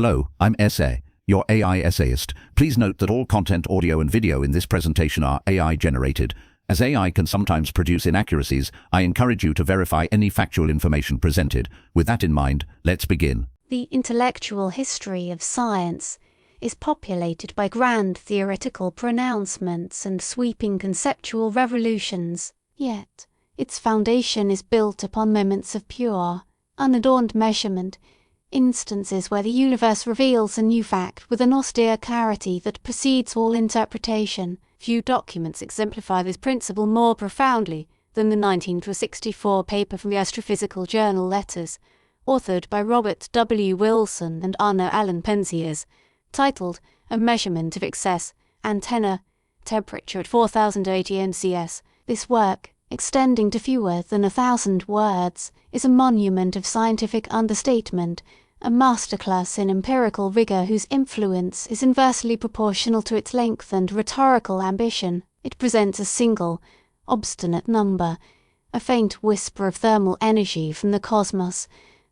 Hello, I'm Essay, your AI essayist. Please note that all content, audio and video in this presentation are AI generated. As AI can sometimes produce inaccuracies, I encourage you to verify any factual information presented. With that in mind, let's begin. The intellectual history of science is populated by grand theoretical pronouncements and sweeping conceptual revolutions, yet its foundation is built upon moments of pure, unadorned measurement, instances where the universe reveals a new fact with an austere clarity that precedes all interpretation. Few documents exemplify this principle more profoundly than the 1964 paper from the Astrophysical Journal Letters, authored by Robert W. Wilson and Arno Allan Penzias, titled A Measurement of Excess Antenna Temperature at 4080 NCS. This work, extending to fewer than 1,000 words, is a monument of scientific understatement, a masterclass in empirical rigor whose influence is inversely proportional to its length and rhetorical ambition. It presents a single, obstinate number, a faint whisper of thermal energy from the cosmos,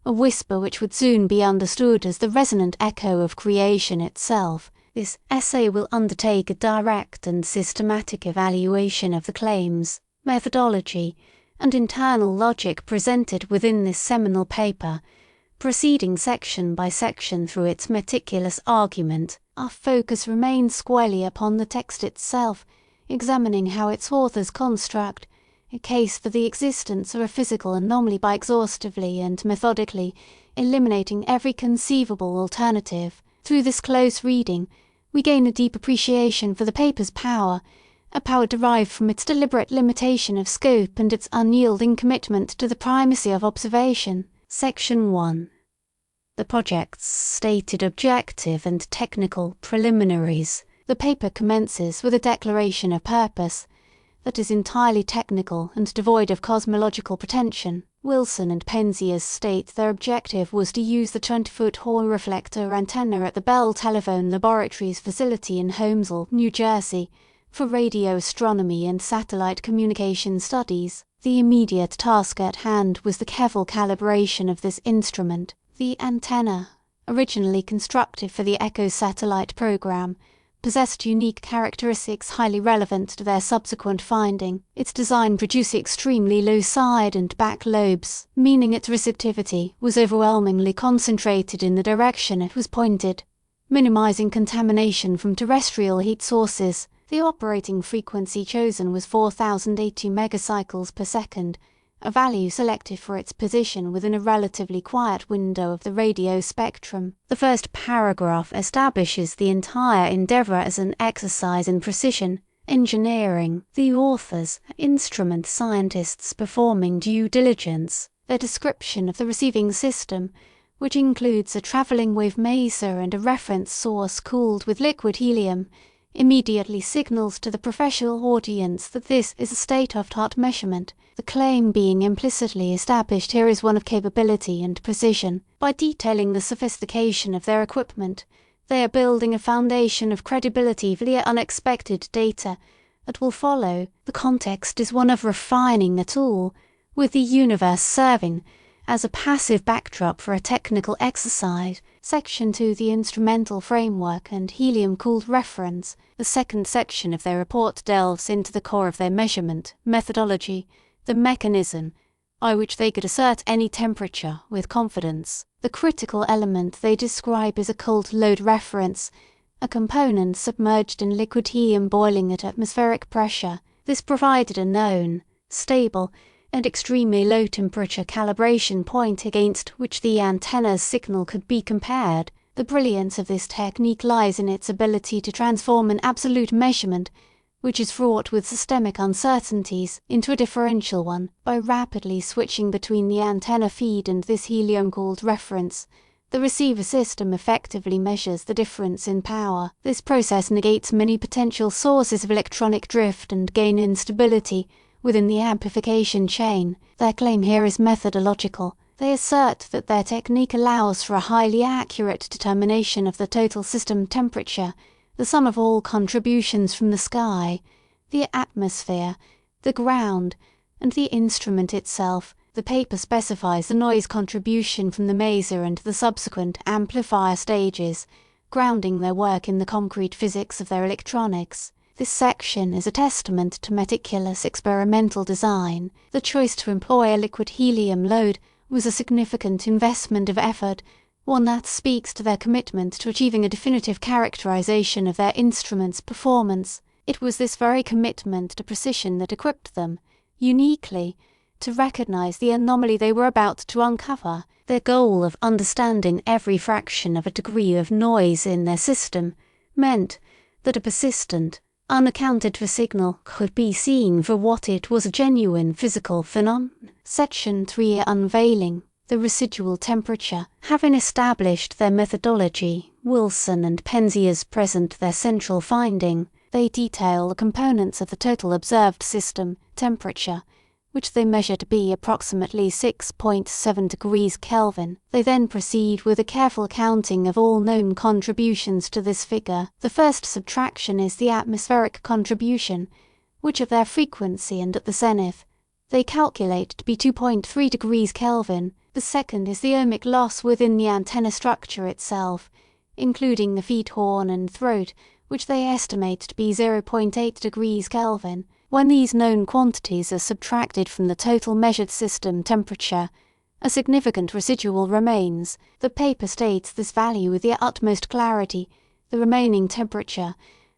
a whisper which would soon be understood as the resonant echo of creation itself. This essay will undertake a direct and systematic evaluation of the claims, methodology, and internal logic presented within this seminal paper, proceeding section by section through its meticulous argument. Our focus remains squarely upon the text itself, examining how its authors construct a case for the existence of a physical anomaly by exhaustively and methodically eliminating every conceivable alternative. Through this close reading, we gain a deep appreciation for the paper's power, a power derived from its deliberate limitation of scope and its unyielding commitment to the primacy of observation. Section 1. The project's stated objective and technical preliminaries. The paper commences with a declaration of purpose that is entirely technical and devoid of cosmological pretension. Wilson and Penzias state their objective was to use the 20-foot Hall reflector antenna at the Bell Telephone Laboratories facility in Holmesville, New Jersey, for radio astronomy and satellite communication studies. The immediate task at hand was the careful calibration of this instrument. The antenna, originally constructed for the ECHO satellite program, possessed unique characteristics highly relevant to their subsequent finding. Its design produced extremely low side and back lobes, meaning its receptivity was overwhelmingly concentrated in the direction it was pointed, minimizing contamination from terrestrial heat sources. The operating frequency chosen was 4080 megacycles per second, a value selected for its position within a relatively quiet window of the radio spectrum. The first paragraph establishes the entire endeavor as an exercise in precision engineering. The authors are instrument scientists performing due diligence. Their description of the receiving system, which includes a traveling wave maser and a reference source cooled with liquid helium, immediately signals to the professional audience that this is a state-of-the-art measurement. The claim being implicitly established here is one of capability and precision. By detailing the sophistication of their equipment, they are building a foundation of credibility for the unexpected data that will follow. The context is one of refining the tool, with the universe serving as a passive backdrop for a technical exercise. Section 2. The instrumental framework and helium-cooled reference. The second section of their report delves into the core of their measurement methodology, the mechanism by which they could assert any temperature with confidence. The critical element they describe is a cold load reference, a component submerged in liquid helium boiling at atmospheric pressure. This provided a known, stable, and extremely low temperature calibration point against which the antenna's signal could be compared. The brilliance of this technique lies in its ability to transform an absolute measurement, which is fraught with systemic uncertainties, into a differential one. By rapidly switching between the antenna feed and this helium-cooled reference, the receiver system effectively measures the difference in power. This process negates many potential sources of electronic drift and gain instability within the amplification chain. Their claim here is methodological. They assert that their technique allows for a highly accurate determination of the total system temperature, the sum of all contributions from the sky, the atmosphere, the ground, and the instrument itself. The paper specifies the noise contribution from the maser and the subsequent amplifier stages, grounding their work in the concrete physics of their electronics. This section is a testament to meticulous experimental design. The choice to employ a liquid helium load was a significant investment of effort, one that speaks to their commitment to achieving a definitive characterization of their instrument's performance. It was this very commitment to precision that equipped them, uniquely, to recognize the anomaly they were about to uncover. Their goal of understanding every fraction of a degree of noise in their system meant that a persistent, unaccounted for signal could be seen for what it was, a genuine physical phenomenon. Section 3 Unveiling the residual temperature. Having established their methodology, Wilson and Penzias present their central finding. They detail the components of the total observed system temperature, which they measure to be approximately 6.7 degrees Kelvin. They then proceed with a careful counting of all known contributions to this figure. The first subtraction is the atmospheric contribution, which at their frequency and at the zenith, they calculate to be 2.3 degrees Kelvin. The second is the ohmic loss within the antenna structure itself, including the feed horn and throat, which they estimate to be 0.8 degrees Kelvin. When these known quantities are subtracted from the total measured system temperature, a significant residual remains. The paper states this value with the utmost clarity. The remaining temperature,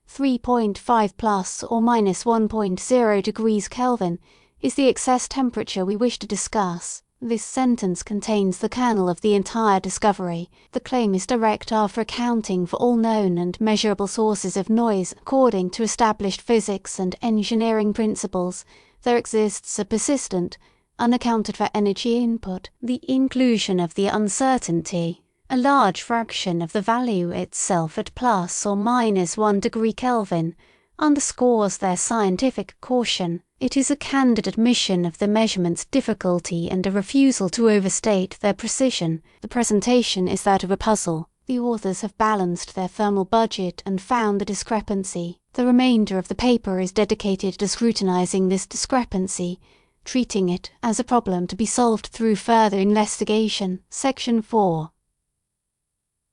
3.5 plus or minus 1.0 degrees Kelvin, is the excess temperature we wish to discuss. This sentence contains the kernel of the entire discovery. The claim is direct after accounting for all known and measurable sources of noise according to established physics and engineering principles. There exists a persistent, unaccounted for energy input. The inclusion of the uncertainty, a large fraction of the value itself at plus or minus 1 degree Kelvin, underscores their scientific caution. It is a candid admission of the measurement's difficulty and a refusal to overstate their precision. The presentation is that of a puzzle. The authors have balanced their thermal budget and found the discrepancy. The remainder of the paper is dedicated to scrutinizing this discrepancy, treating it as a problem to be solved through further investigation. Section 4.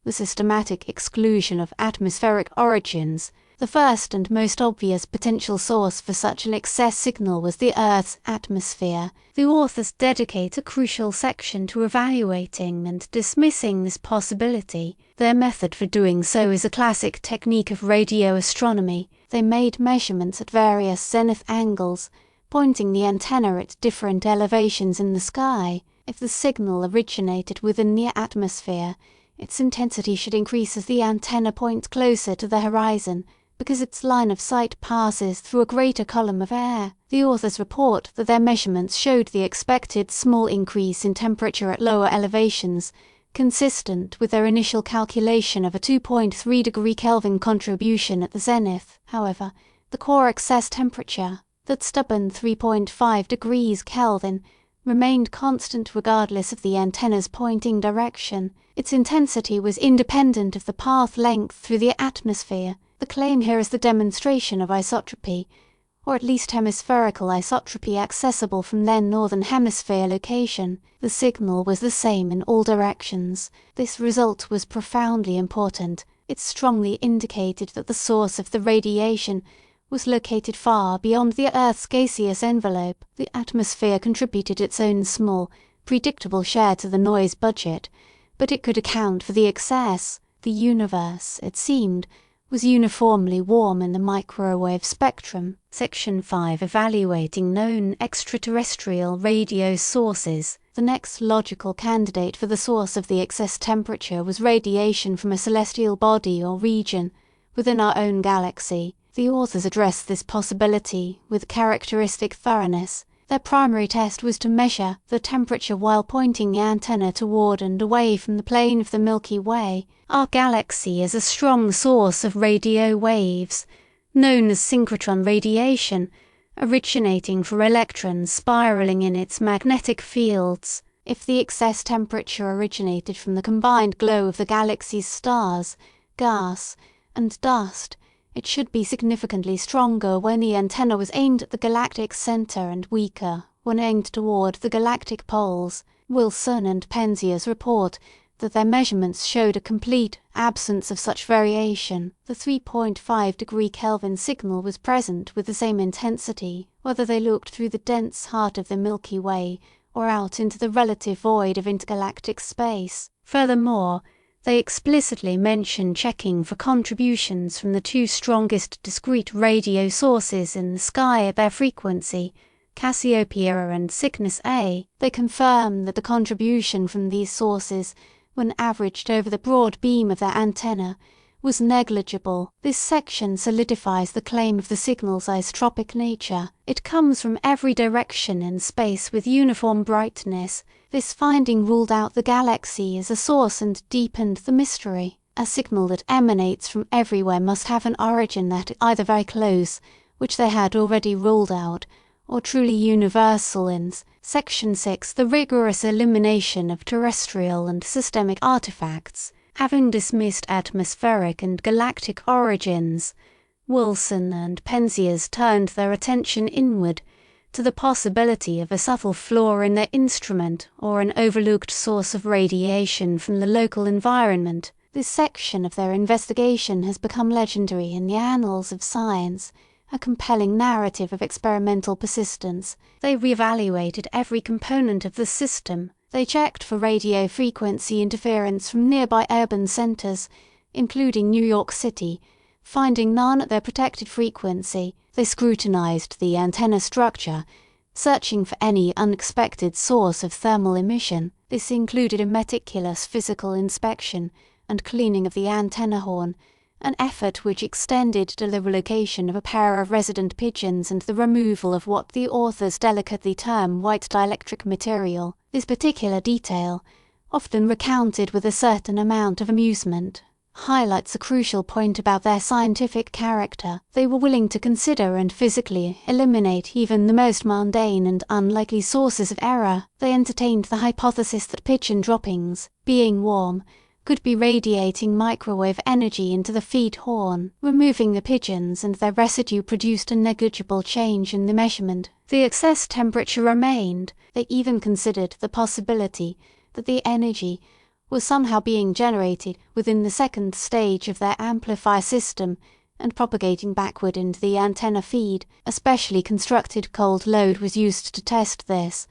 The systematic exclusion of atmospheric origins. The first and most obvious potential source for such an excess signal was the Earth's atmosphere. The authors dedicate a crucial section to evaluating and dismissing this possibility. Their method for doing so is a classic technique of radio astronomy. They made measurements at various zenith angles, pointing the antenna at different elevations in the sky. If the signal originated within the atmosphere, its intensity should increase as the antenna points closer to the horizon, because its line of sight passes through a greater column of air. The authors report that their measurements showed the expected small increase in temperature at lower elevations, consistent with their initial calculation of a 2.3 degree Kelvin contribution at the zenith. However, the core excess temperature, that stubborn 3.5 degrees Kelvin, remained constant regardless of the antenna's pointing direction. Its intensity was independent of the path length through the atmosphere. The claim here is the demonstration of isotropy, or at least hemispherical isotropy accessible from their northern hemisphere location. The signal was the same in all directions. This result was profoundly important. It strongly indicated that the source of the radiation was located far beyond the Earth's gaseous envelope. The atmosphere contributed its own small, predictable share to the noise budget, but it could account for the excess. The universe, it seemed, was uniformly warm in the microwave spectrum. Section 5 Evaluating known extraterrestrial radio sources. The next logical candidate for the source of the excess temperature was radiation from a celestial body or region within our own galaxy. The authors address this possibility with characteristic thoroughness. Their primary test was to measure the temperature while pointing the antenna toward and away from the plane of the Milky Way. Our galaxy is a strong source of radio waves, known as synchrotron radiation, originating from electrons spiraling in its magnetic fields. If the excess temperature originated from the combined glow of the galaxy's stars, gas, and dust, it should be significantly stronger when the antenna was aimed at the galactic center and weaker one aimed toward the galactic poles. Wilson and Penzias report that their measurements showed a complete absence of such variation. The 3.5 Kelvin signal was present with the same intensity, whether they looked through the dense heart of the Milky Way or out into the relative void of intergalactic space. Furthermore, they explicitly mention checking for contributions from the two strongest discrete radio sources in the sky at their frequency, Cassiopeia and Cygnus A. They confirm that the contribution from these sources, when averaged over the broad beam of their antenna, was negligible. This section solidifies the claim of the signal's isotropic nature. It comes from every direction in space with uniform brightness. This finding ruled out the galaxy as a source and deepened the mystery. A signal that emanates from everywhere must have an origin that is either very close, which they had already ruled out, or truly universal in Section 6, the rigorous elimination of terrestrial and systemic artifacts. Having dismissed atmospheric and galactic origins, Wilson and Penzias turned their attention inward to the possibility of a subtle flaw in their instrument or an overlooked source of radiation from the local environment. This section of their investigation has become legendary in the annals of science, a compelling narrative of experimental persistence. They reevaluated every component of the system. They checked for radio frequency interference from nearby urban centers, including New York City. Finding none at their protected frequency, they scrutinized the antenna structure, searching for any unexpected source of thermal emission. This included a meticulous physical inspection and cleaning of the antenna horn, an effort which extended to the relocation of a pair of resident pigeons and the removal of what the authors delicately term white dielectric material. This particular detail, often recounted with a certain amount of amusement, highlights a crucial point about their scientific character. They were willing to consider and physically eliminate even the most mundane and unlikely sources of error. They entertained the hypothesis that pigeon droppings, being warm, could be radiating microwave energy into the feed horn. Removing the pigeons and their residue produced a negligible change in the measurement. The excess temperature remained. They even considered the possibility that the energy was somehow being generated within the second stage of their amplifier system and propagating backward into the antenna feed. A specially constructed cold load was used to test this,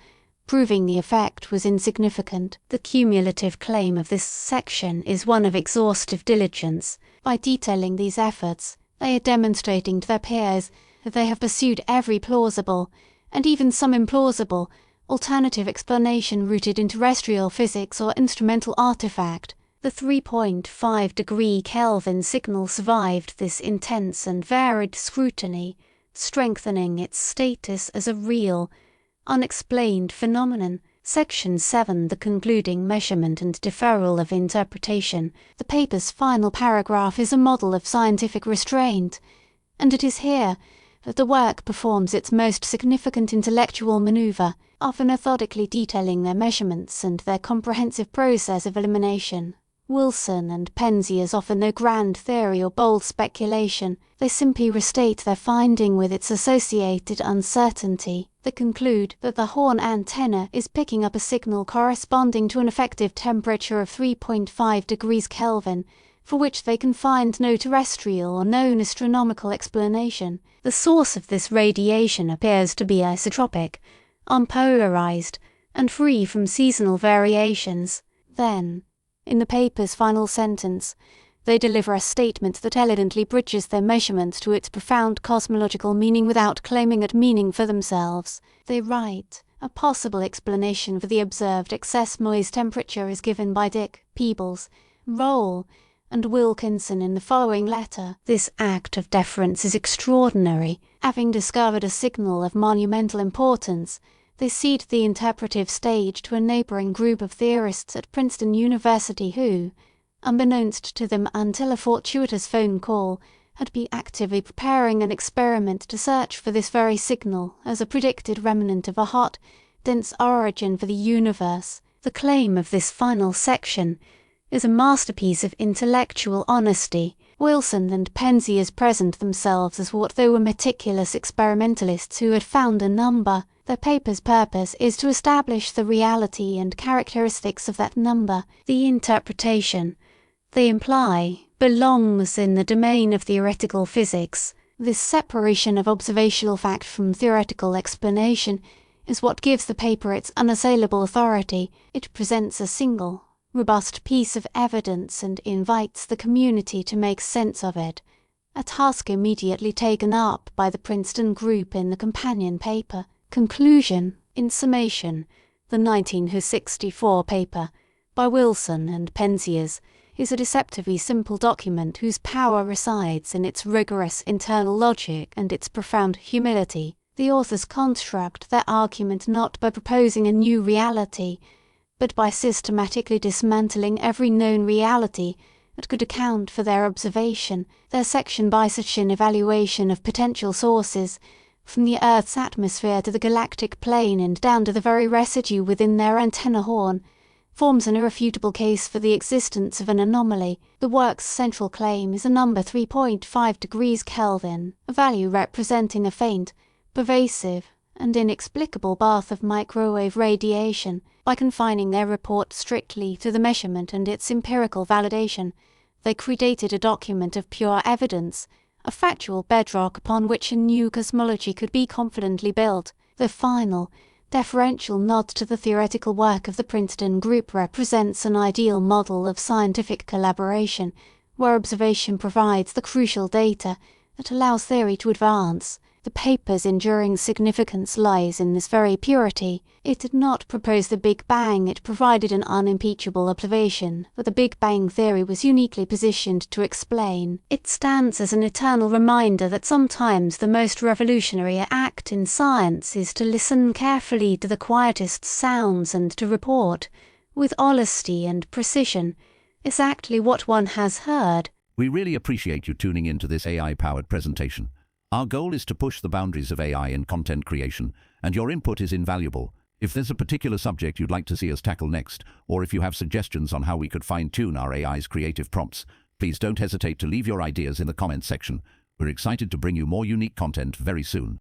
proving the effect was insignificant. The cumulative claim of this section is one of exhaustive diligence. By detailing these efforts, they are demonstrating to their peers that they have pursued every plausible, and even some implausible, alternative explanation rooted in terrestrial physics or instrumental artifact. The 3.5 Kelvin signal survived this intense and varied scrutiny, strengthening its status as a real, unexplained phenomenon. Section 7, the concluding measurement and deferral of interpretation. The paper's final paragraph is a model of scientific restraint, and it is here that the work performs its most significant intellectual maneuver, often methodically detailing their measurements and their comprehensive process of elimination. Wilson and Penzias offer no grand theory or bold speculation. They simply restate their finding with its associated uncertainty. They conclude that the horn antenna is picking up a signal corresponding to an effective temperature of 3.5 Kelvin, for which they can find no terrestrial or known astronomical explanation. The source of this radiation appears to be isotropic, unpolarized, and free from seasonal variations. Then, in the paper's final sentence, they deliver a statement that elegantly bridges their measurement to its profound cosmological meaning without claiming that meaning for themselves. They write, a possible explanation for the observed excess noise temperature is given by Dick, Peebles, Roll, and Wilkinson in the following letter. This act of deference is extraordinary. Having discovered a signal of monumental importance, they cede the interpretive stage to a neighbouring group of theorists at Princeton University who, unbeknownst to them until a fortuitous phone call, had been actively preparing an experiment to search for this very signal as a predicted remnant of a hot, dense origin for the universe. The claim of this final section is a masterpiece of intellectual honesty. Wilson and Penzias present themselves as what they were meticulous experimentalists who had found a number. The paper's purpose is to establish the reality and characteristics of that number. The interpretation they imply belongs in the domain of theoretical physics. This separation of observational fact from theoretical explanation is what gives the paper its unassailable authority. It presents a single, robust piece of evidence and invites the community to make sense of it, a task immediately taken up by the Princeton group in the companion paper. Conclusion. In summation, the 1964 paper, by Wilson and Penzias, is a deceptively simple document whose power resides in its rigorous internal logic and its profound humility. The authors construct their argument not by proposing a new reality, but by systematically dismantling every known reality that could account for their observation. Their section-by-section evaluation of potential sources, from the Earth's atmosphere to the galactic plane and down to the very residue within their antenna horn, forms an irrefutable case for the existence of an anomaly. The work's central claim is a number 3.5 degrees Kelvin, a value representing a faint, pervasive, and inexplicable bath of microwave radiation. By confining their report strictly to the measurement and its empirical validation, they created a document of pure evidence, a factual bedrock upon which a new cosmology could be confidently built. The final, deferential nod to the theoretical work of the Princeton group represents an ideal model of scientific collaboration, where observation provides the crucial data that allows theory to advance. The paper's enduring significance lies in this very purity. It did not propose the Big Bang, it provided an unimpeachable observation that the Big Bang theory was uniquely positioned to explain. It stands as an eternal reminder that sometimes the most revolutionary act in science is to listen carefully to the quietest sounds and to report, with honesty and precision, exactly what one has heard. We really appreciate you tuning in to this AI-powered presentation. Our goal is to push the boundaries of AI in content creation, and your input is invaluable. If there's a particular subject you'd like to see us tackle next, or if you have suggestions on how we could fine-tune our AI's creative prompts, please don't hesitate to leave your ideas in the comments section. We're excited to bring you more unique content very soon.